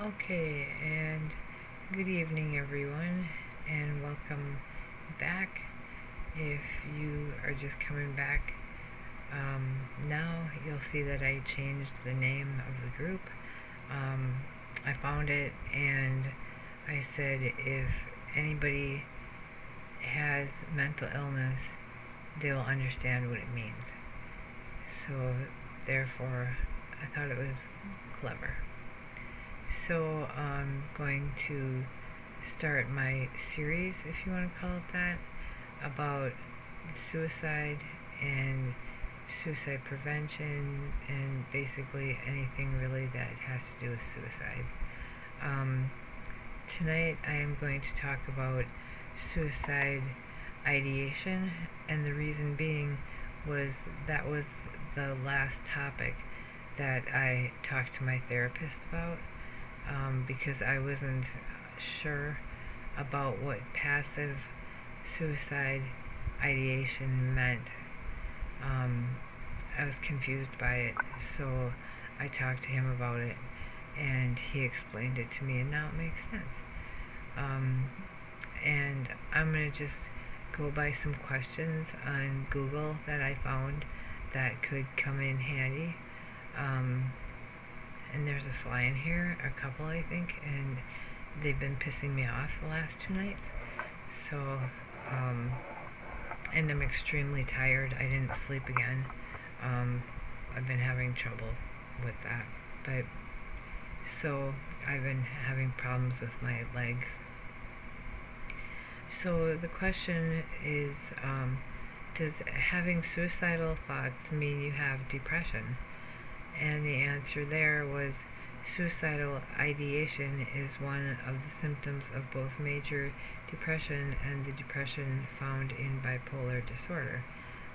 Okay, and good evening, everyone, and welcome back. If you are just coming back now, you'll see that I changed the name of the group. I found it and I said if anybody has mental illness, they will understand what it means. So, therefore, I thought it was clever. So I'm going to start my series, if you want to call it that, about suicide and suicide prevention and basically anything really that has to do with suicide. Um, Tonight I am going to talk about suicide ideation, and the reason being was that was the last topic that I talked to my therapist about, because I wasn't sure about what passive suicide ideation meant. I was confused by it, so I talked to him about it, and he explained it to me, and now it makes sense. And I'm going to just go by some questions on Google that I found that could come in handy. And there's a fly in here, a couple I think, and they've been pissing me off the last 2 nights. So, and I'm extremely tired. I didn't sleep again. I've been having trouble with that. But, so, I've been having problems with my legs. So the question is, does having suicidal thoughts mean you have depression? And the answer there was suicidal ideation is one of the symptoms of both major depression and the depression found in bipolar disorder.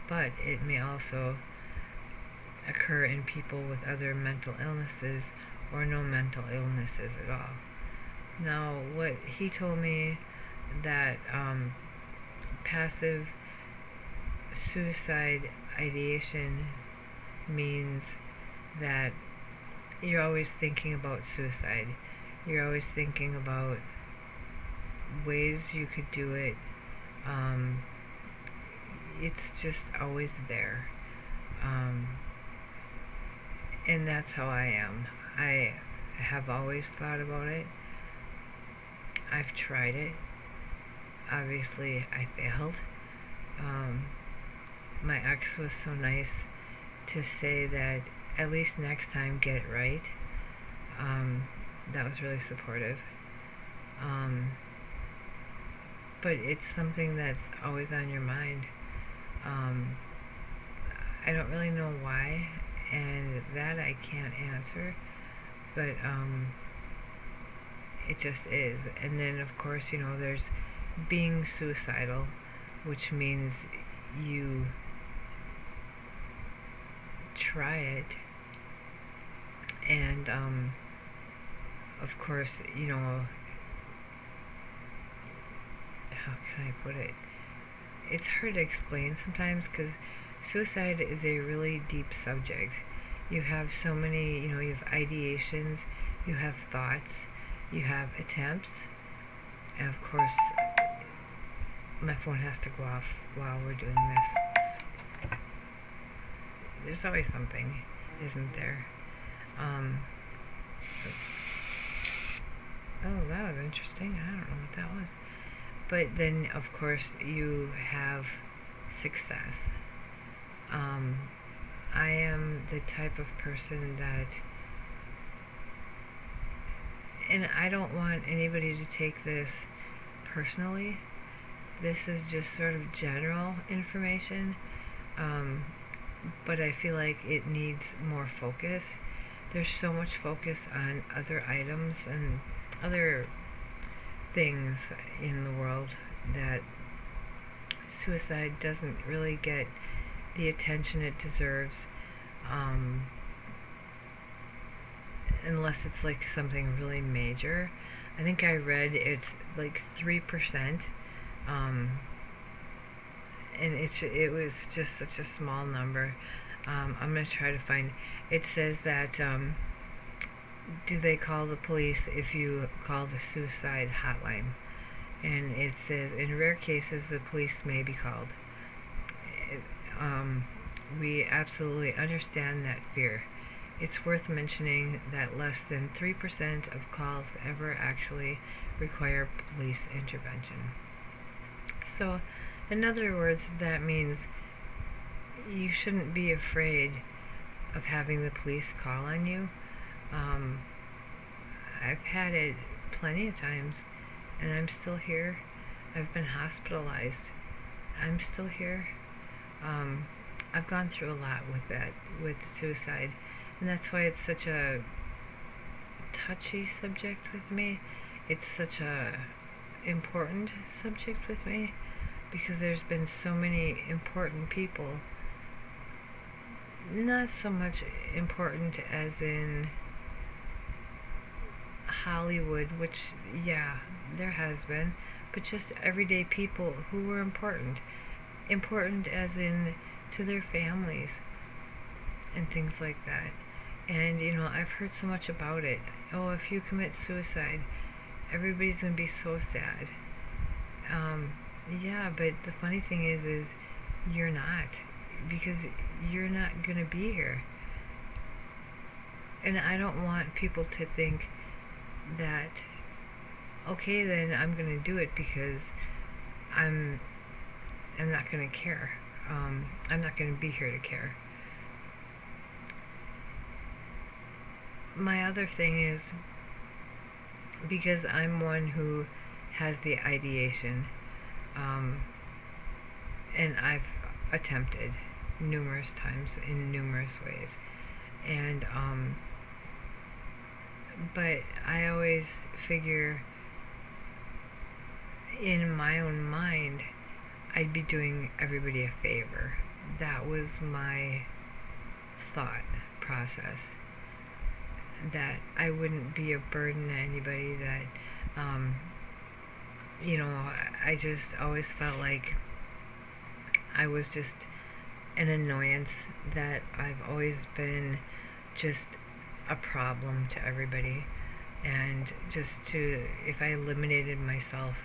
But it may also occur in people with other mental illnesses or no mental illnesses at all. Now, what he told me that passive suicide ideation means that you're always thinking about suicide. You're always thinking about ways you could do it. It's just always there. And that's how I am. I have always thought about it. I've tried it. Obviously, I failed. My ex was so nice to say that at least next time get it right. That was really supportive. But it's something that's always on your mind. I don't really know why, and that I can't answer, but it just is. And then, of course, there's being suicidal, which means you try it, and of course, how can I put it? It's hard to explain sometimes because suicide is a really deep subject. You have so many, you have ideations, you have thoughts, you have attempts, and of course, my phone has to go off while we're doing this. There's always something, isn't there? Oh, that was interesting. I don't know what that was. But then, of course, you have success. I am the type of person that, and I don't want anybody to take this personally. This is just sort of general information, but I feel like it needs more focus. There's so much focus on other items and other things in the world that suicide doesn't really get the attention it deserves, unless it's like something really major. I think I read it's like 3%, and it was just such a small number. I'm going to try to find. It says that do they call the police if you call the suicide hotline? And it says, in rare cases, the police may be called. We absolutely understand that fear. It's worth mentioning that less than 3% of calls ever actually require police intervention. So, in other words, that means you shouldn't be afraid of having the police call on you. I've had it plenty of times, and I'm still here. I've been hospitalized. I'm still here. I've gone through a lot with that, with suicide, and that's why it's such a touchy subject with me. It's such a important subject with me, because there's been so many important people, not so much important as in Hollywood, which, yeah, there has been, but just everyday people who were important as in to their families and things like that. And I've heard so much about it. Oh, if you commit suicide, everybody's gonna be so sad. Yeah, but the funny thing is you're not, because you're not gonna be here. And I don't want people to think that, okay, then I'm gonna do it because I'm not gonna care. I'm not gonna be here to care. My other thing is, because I'm one who has the ideation, and I've attempted numerous times in numerous ways, and but I always figure in my own mind I'd be doing everybody a favor. That was my thought process, that I wouldn't be a burden to anybody, that I just always felt like I was just an annoyance, that I've always been just a problem to everybody, and if I eliminated myself,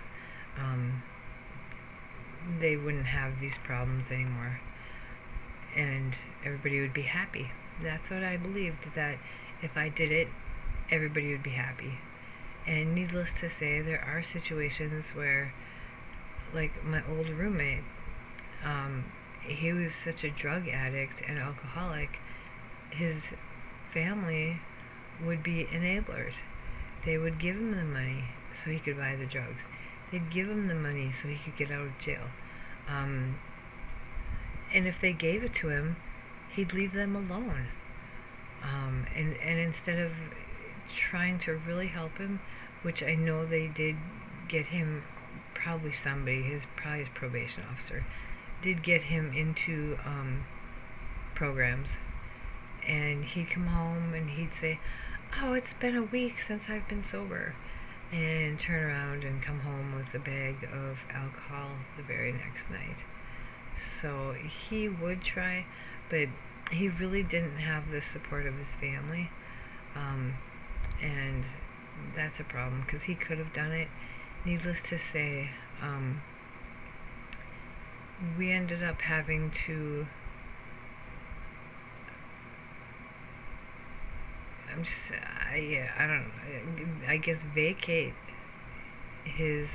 they wouldn't have these problems anymore, and everybody would be happy. That's what I believed, that if I did it, everybody would be happy. And needless to say, there are situations where, like my old roommate, he was such a drug addict and alcoholic, his family would be enablers. They would give him the money so he could buy the drugs. They'd give him the money so he could get out of jail. And if they gave it to him, he'd leave them alone. And instead of trying to really help him, which I know they did get him, probably his probation officer, did get him into programs. And he'd come home and he'd say, oh, it's been a week since I've been sober, and turn around and come home with a bag of alcohol the very next night. So he would try, but he really didn't have the support of his family, and that's a problem, because he could have done it. Needless to say, we ended up having to I guess vacate his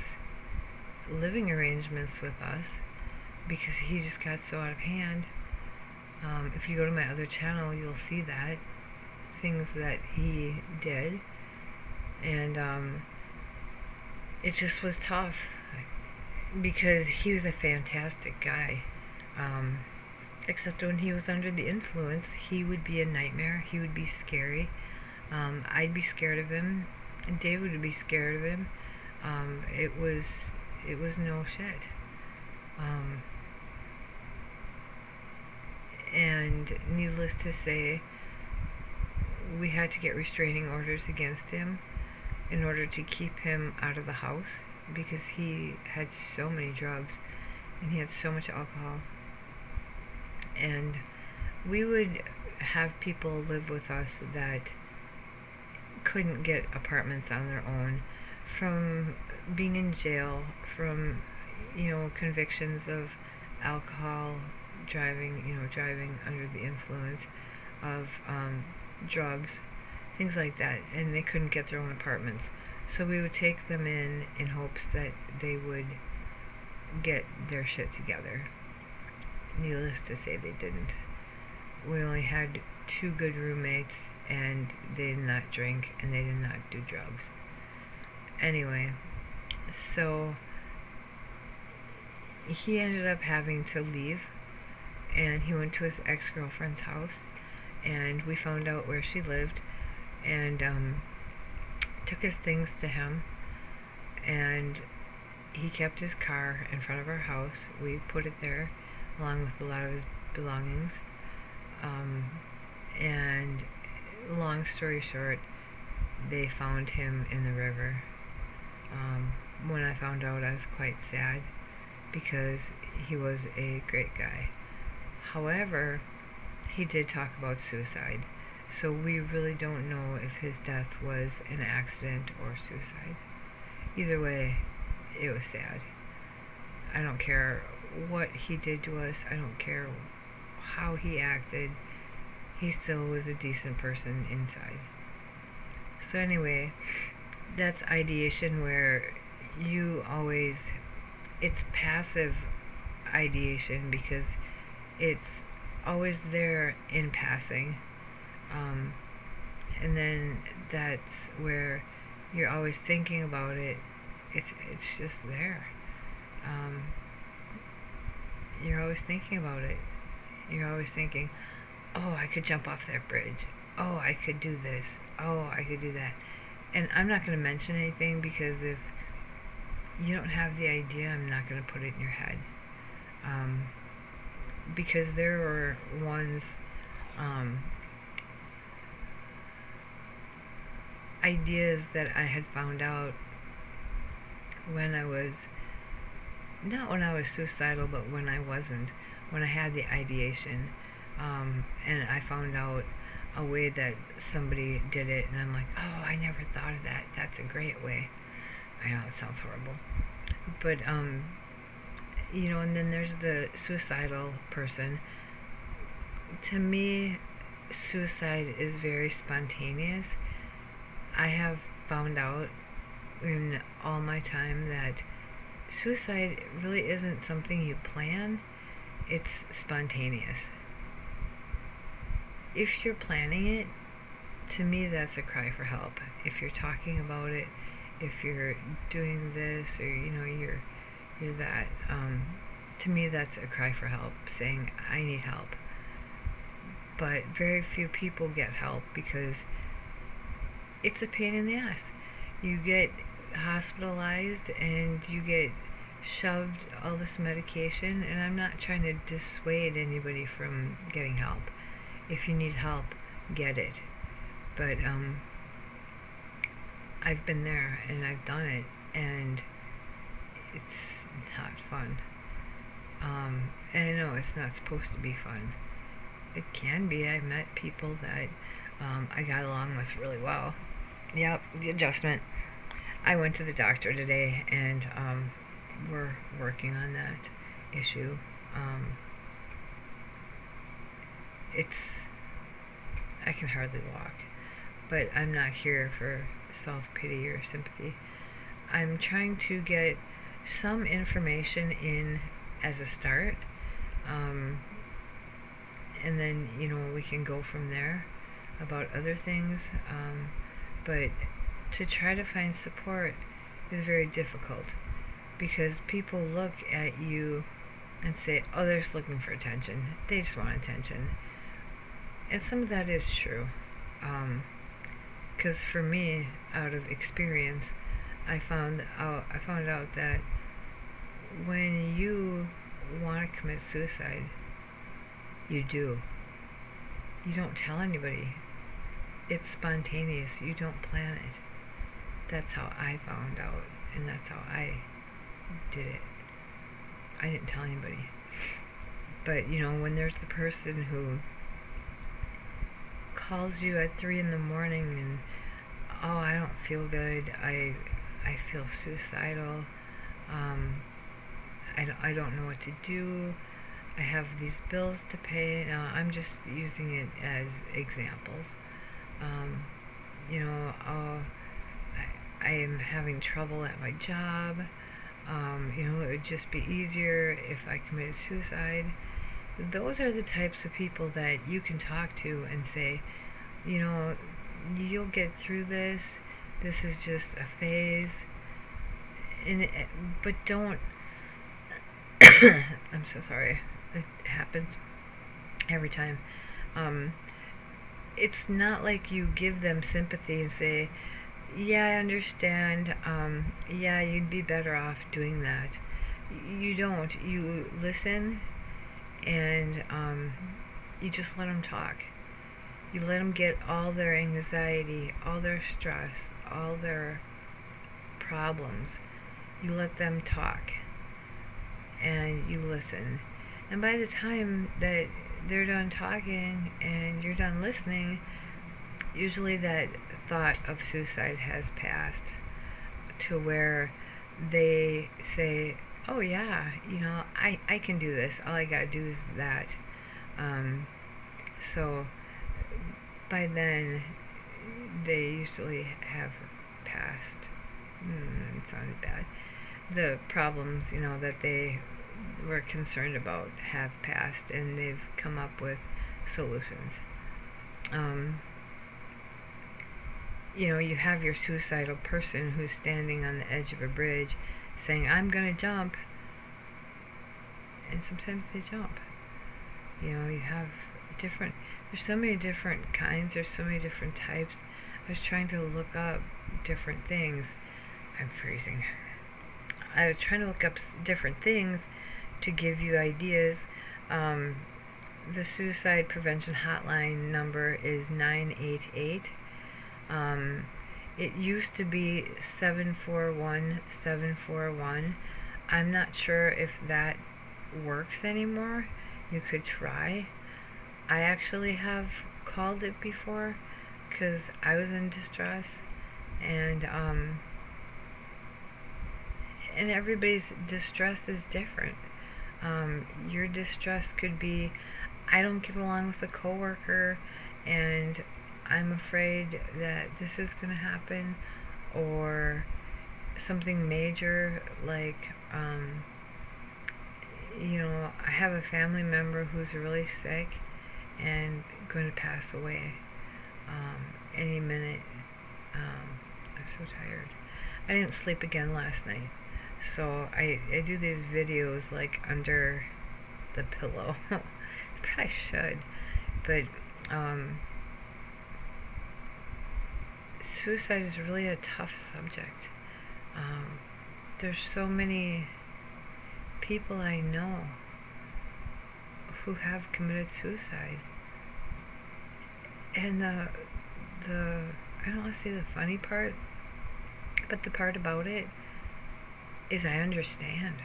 living arrangements with us, because he just got so out of hand. If you go to my other channel, you'll see that things that he did, and it just was tough, because he was a fantastic guy, except when he was under the influence, he would be a nightmare. He would be scary. I'd be scared of him, and David would be scared of him. It was no shit. And needless to say, we had to get restraining orders against him in order to keep him out of the house, because he had so many drugs and he had so much alcohol. And we would have people live with us that couldn't get apartments on their own, from being in jail, from convictions of alcohol, driving under the influence of drugs, things like that, and they couldn't get their own apartments. So we would take them in hopes that they would get their shit together. Needless to say, they didn't. We only had 2 good roommates, and they did not drink and they did not do drugs. Anyway, so he ended up having to leave, and he went to his ex-girlfriend's house, and we found out where she lived, and took his things to him, and he kept his car in front of our house. We put it there along with a lot of his belongings, and long story short, they found him in the river. When I found out, I was quite sad because he was a great guy. However, he did talk about suicide, so we really don't know if his death was an accident or suicide. Either way, it was sad. I don't care what he did to us. I don't care how he acted. He still was a decent person inside. So anyway, that's ideation, where it's passive ideation because it's always there in passing. And then that's where you're always thinking about it. It's just there. You're always thinking about it. You're always thinking, oh, I could jump off that bridge. Oh, I could do this. Oh, I could do that. And I'm not going to mention anything because if you don't have the idea, I'm not going to put it in your head. Because there were ideas that I had found out not when I was suicidal, but when I wasn't, when I had the ideation, and I found out a way that somebody did it, and I'm like, oh, I never thought of that. That's a great way. I know it sounds horrible, but and then there's the suicidal person. To me, suicide is very spontaneous. I have found out in all my time that suicide really isn't something you plan. It's spontaneous. If you're planning it, to me that's a cry for help. If you're talking about it, if you're doing this, or you're that, to me that's a cry for help, saying I need help. But very few people get help because it's a pain in the ass. You get hospitalized and you get shoved all this medication, and I'm not trying to dissuade anybody from getting help. If you need help, get it. But I've been there and I've done it, and it's not fun. And I know it's not supposed to be fun. It can be. I've met people that I got along with really well. Yep, the adjustment. I went to the doctor today, and we're working on that issue. I can hardly walk, but I'm not here for self-pity or sympathy. I'm trying to get some information in as a start, and then we can go from there about other things, but to try to find support is very difficult because people look at you and say, oh, they're just looking for attention. They just want attention. And some of that is true, because for me, out of experience, I found out that when you want to commit suicide, you do. You don't tell anybody. It's spontaneous. You don't plan it. That's how I found out, and that's how I did it. I didn't tell anybody. But when there's the person who calls you at 3 in the morning and oh, I don't feel good. I feel suicidal. Um, I don't know what to do. I have these bills to pay. Now, I'm just using it as examples. Um, you know, I am having trouble at my job. You know, it would just be easier if I committed suicide. Those are the types of people that you can talk to and say, you know, you'll get through this. This is just a phase. But don't. I'm so sorry. It happens every time. Um, it's not like you give them sympathy and say, yeah, I understand. Yeah, you'd be better off doing that. You don't. You listen and you just let them talk. You let them get all their anxiety, all their stress, all their problems. You let them talk and you listen. And by the time that they're done talking and you're done listening, usually that thought of suicide has passed to where they say, oh yeah, you know, I can do this. All I gotta do is that. So by then, they usually have passed. It sounded bad. The problems, you know, that they were concerned about have passed, and they've come up with solutions. You know, you have your suicidal person who's standing on the edge of a bridge saying, I'm gonna jump, and sometimes they jump. You know, you have there's so many different kinds, there's so many different types. I was trying to look up different things. I'm freezing. I was trying to look up different things to give you ideas. The suicide prevention hotline number is 988. It used to be 741-741. I'm not sure if that works anymore. You could try. I actually have called it before because I was in distress, and everybody's distress is different. Your distress could be, I don't get along with a coworker and I'm afraid that this is going to happen, or something major like, you know, I have a family member who's really sick and going to pass away any minute. I'm so tired. I didn't sleep again last night, so I do these videos like under the pillow. Probably should, but suicide is really a tough subject. There's so many people I know who have committed suicide, and the I don't want to say the funny part, but the part about it is I understand.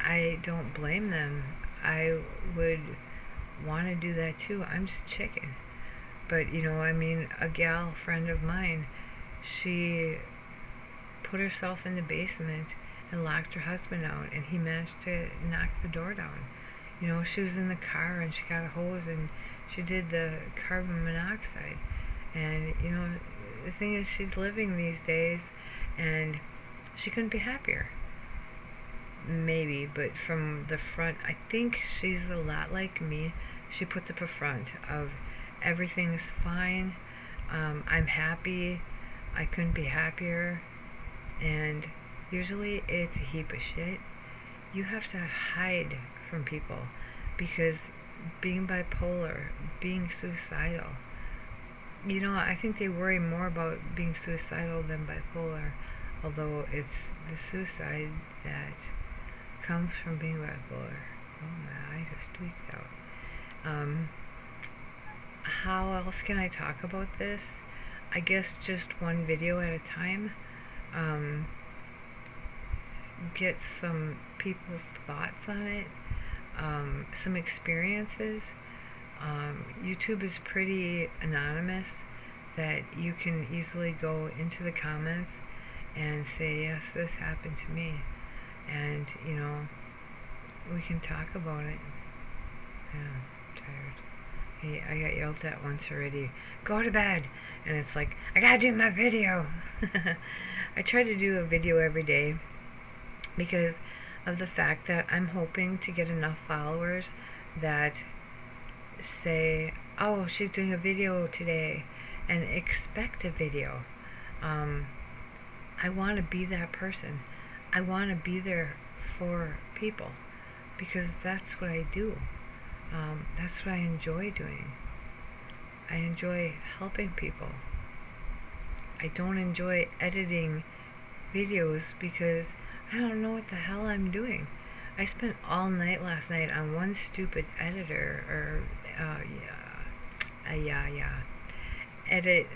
I don't blame them. I would want to do that too. I'm just chicken. But, you know, I mean, a gal friend of mine, she put herself in the basement and locked her husband out, and he managed to knock the door down. You know, she was in the car and she got a hose and she did the carbon monoxide. And, you know, the thing is, she's living these days and she couldn't be happier. Maybe, but from the front, I think she's a lot like me. She puts up a front of everything's fine, I'm happy, I couldn't be happier, and usually it's a heap of shit. You have to hide from people because being bipolar, being suicidal, you know, I think they worry more about being suicidal than bipolar, although it's the suicide that comes from being bipolar. Oh my, I just tweaked out. How else can I talk about this? I guess just one video at a time. Get some people's thoughts on it, some experiences. YouTube is pretty anonymous, that you can easily go into the comments and say, yes, this happened to me, and we can talk about it. Yeah, I'm tired. Hey, I got yelled at once already. Go to bed! And it's like, I gotta do my video! I try to do a video every day because of the fact that I'm hoping to get enough followers that say, oh, she's doing a video today, and expect a video. I want to be that person. I want to be there for people because that's what I do. That's what I enjoy doing. I enjoy helping people. I don't enjoy editing videos because I don't know what the hell I'm doing. I spent all night last night on one stupid editor or edit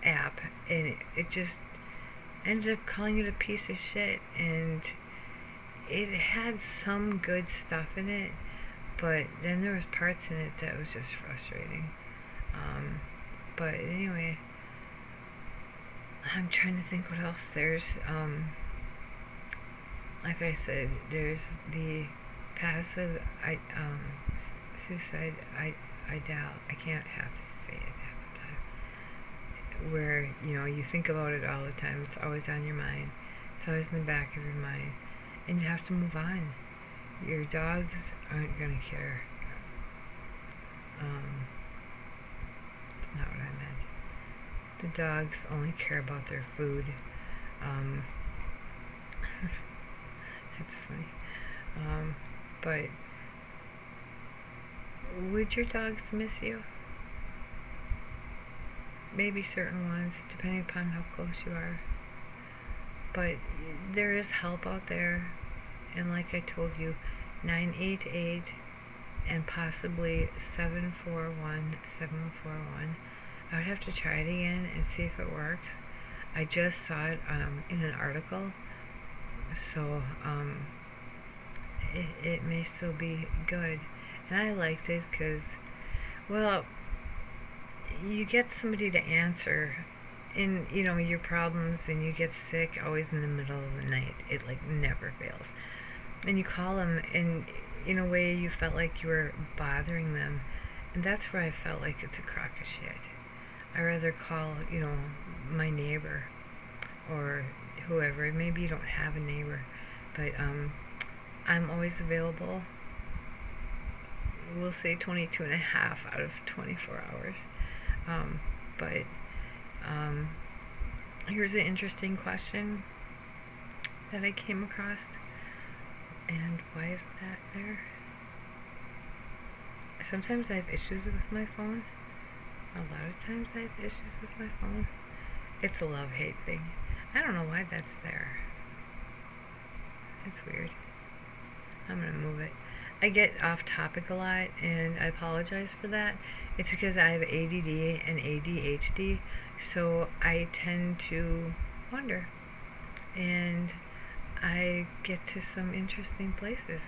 app, and it just ended up calling it a piece of shit. And it had some good stuff in it, but then there was parts in it that was just frustrating. But anyway, I'm trying to think what else. There's like I said, there's the passive suicide. I doubt. I can't have to say it half the time. Where you think about it all the time. It's always on your mind. It's always in the back of your mind, and you have to move on. Your dogs aren't gonna care. It's not what I meant. The dogs only care about their food. That's funny. But would your dogs miss you? Maybe certain ones, depending upon how close you are. But there is help out there, and like I told you, 988 and possibly 741. I would have to try it again and see if it works. I just saw it in an article, so it may still be good. And I liked it because, well, you get somebody to answer in your problems, and you get sick always in the middle of the night. It like never fails. And you call them, and in a way you felt like you were bothering them, and that's where I felt like it's a crock of shit. I'd rather call my neighbor or whoever. Maybe you don't have a neighbor, but I'm always available. We'll say 22 and a half out of 24 hours. But here's an interesting question that I came across. And why is that there? Sometimes I have issues with my phone. A lot of times I have issues with my phone. It's a love-hate thing. I don't know why that's there. It's weird. I'm gonna move it. I get off topic a lot, and I apologize for that. It's because I have ADD and ADHD, so I tend to wander, and I get to some interesting places.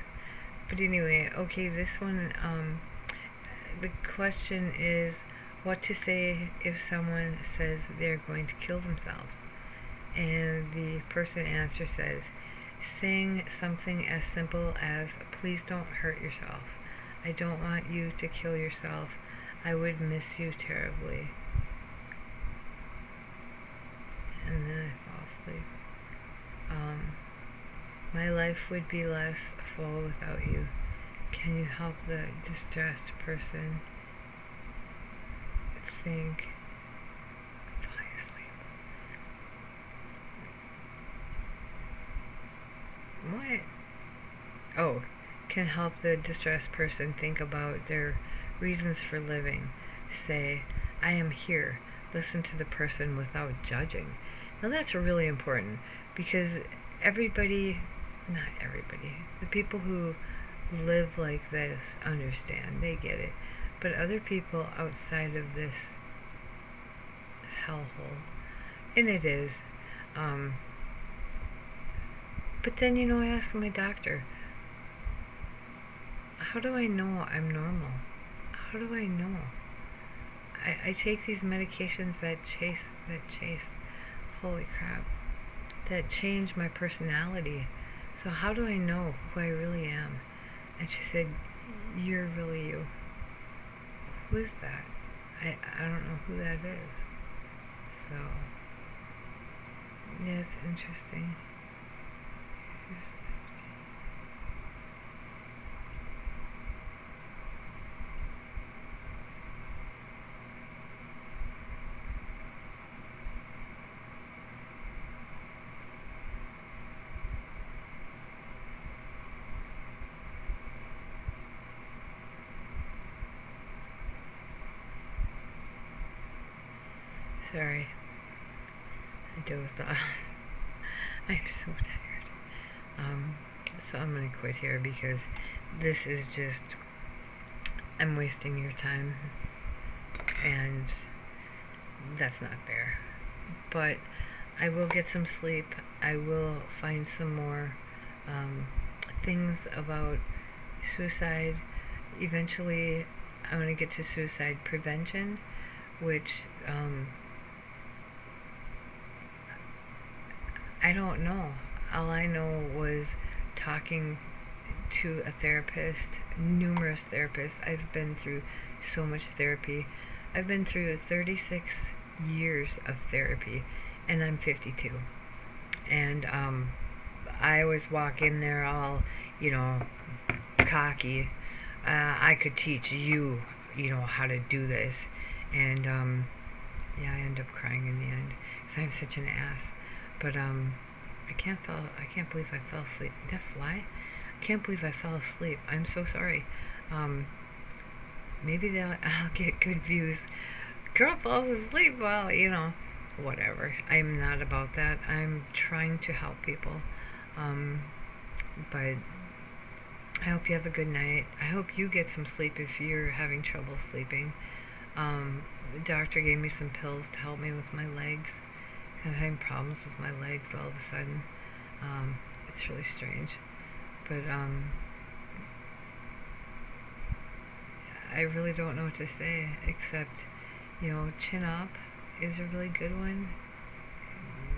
But anyway, okay, this one, the question is what to say if someone says they're going to kill themselves. And the person answer says, saying something as simple as, please don't hurt yourself. I don't want you to kill yourself. I would miss you terribly. And then I fall asleep. My life would be less full without you. Can you help the distressed person think? Fall asleep. What? Oh, can help the distressed person think about their reasons for living. Say, I am here. Listen to the person without judging. Now that's really important, because not everybody, the people who live like this understand, they get it. But other people outside of this hellhole, and it is, but then I asked my doctor, how do I know I'm normal? How how do I know? I take these medications that chase, holy crap, that change my personality. So how do I know who I really am? And she said, you're really you. Who is that? I don't know who that is. So, yeah, it's interesting. Sorry, I dozed off. I'm so tired. So I'm gonna quit here because this is just, I'm wasting your time, and that's not fair. But I will get some sleep. I will find some more things about suicide. Eventually, I'm gonna get to suicide prevention, which I don't know. All I know was talking to a therapist, numerous therapists. I've been through so much therapy. I've been through 36 years of therapy, and I'm 52. And I always walk in there all, cocky. I could teach you, how to do this. And yeah, I end up crying in the end because I'm such an ass. But I can't believe I fell asleep. Did that fly? I can't believe I fell asleep. I'm so sorry. Maybe I'll get good views. Girl falls asleep while, whatever. I'm not about that. I'm trying to help people. But I hope you have a good night. I hope you get some sleep if you're having trouble sleeping. The doctor gave me some pills to help me with my legs. I'm having problems with my legs all of a sudden. It's really strange. But I really don't know what to say except, chin up is a really good one.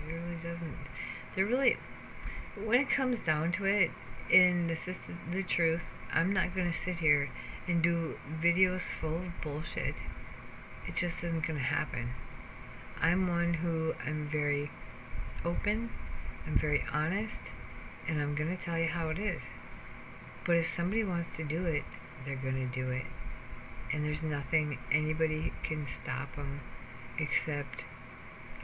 It really doesn't. They're really, when it comes down to it, and this is the truth, I'm not going to sit here and do videos full of bullshit. It just isn't going to happen. I'm one who, I'm very open, I'm very honest, and I'm going to tell you how it is. But if somebody wants to do it, they're going to do it. And there's nothing anybody can stop them except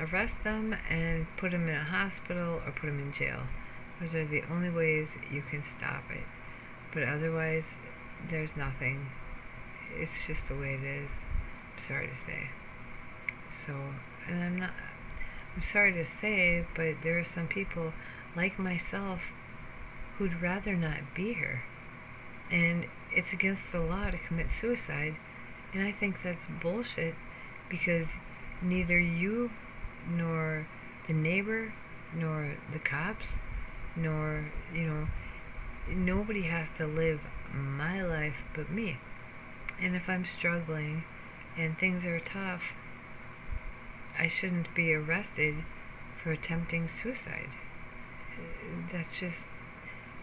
arrest them and put them in a hospital or put them in jail. Those are the only ways you can stop it. But otherwise, there's nothing. It's just the way it is. I'm sorry to say. So, and I'm sorry to say, but there are some people like myself who'd rather not be here. And it's against the law to commit suicide. And I think that's bullshit because neither you nor the neighbor nor the cops nor, nobody has to live my life but me. And if I'm struggling and things are tough, I shouldn't be arrested for attempting suicide. That's just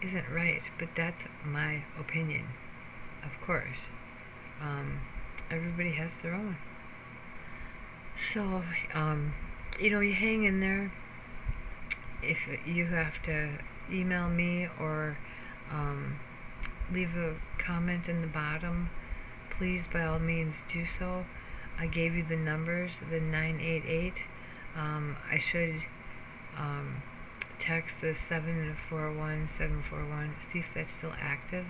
isn't right, but that's my opinion. Of course. Everybody has their own. So, you hang in there. If you have to email me or leave a comment in the bottom, please by all means do so. I gave you the numbers, the 988. I should text the 741-741, see if that's still active.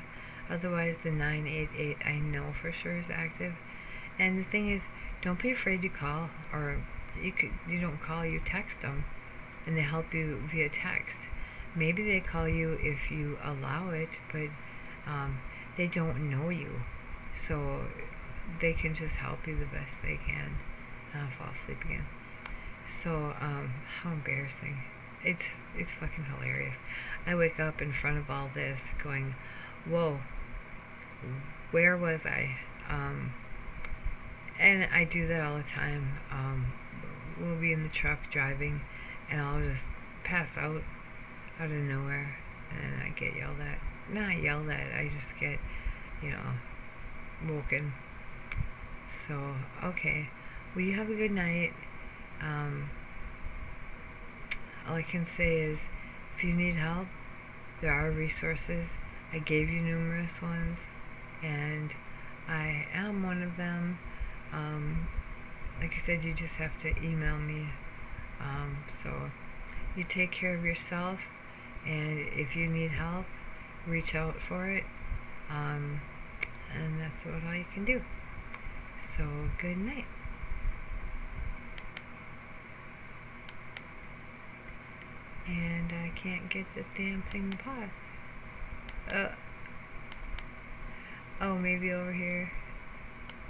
Otherwise, the 988 I know for sure is active. And the thing is, don't be afraid to call, or you don't call, you text them, and they help you via text. Maybe they call you if you allow it, but they don't know you, so they can just help you the best they can. I'll fall asleep again. So, how embarrassing. It's fucking hilarious. I wake up in front of all this going, whoa, where was I? And I do that all the time. We'll be in the truck driving, and I'll just pass out of nowhere, and I get yelled at. Not yelled at, I just get, you know, woken. So, okay. Well, you have a good night. All I can say is, if you need help, there are resources. I gave you numerous ones, and I am one of them. Like I said, you just have to email me. So you take care of yourself, and if you need help, reach out for it. And that's what all you can do. So good night. And I can't get this damn thing to pause. Oh, maybe over here.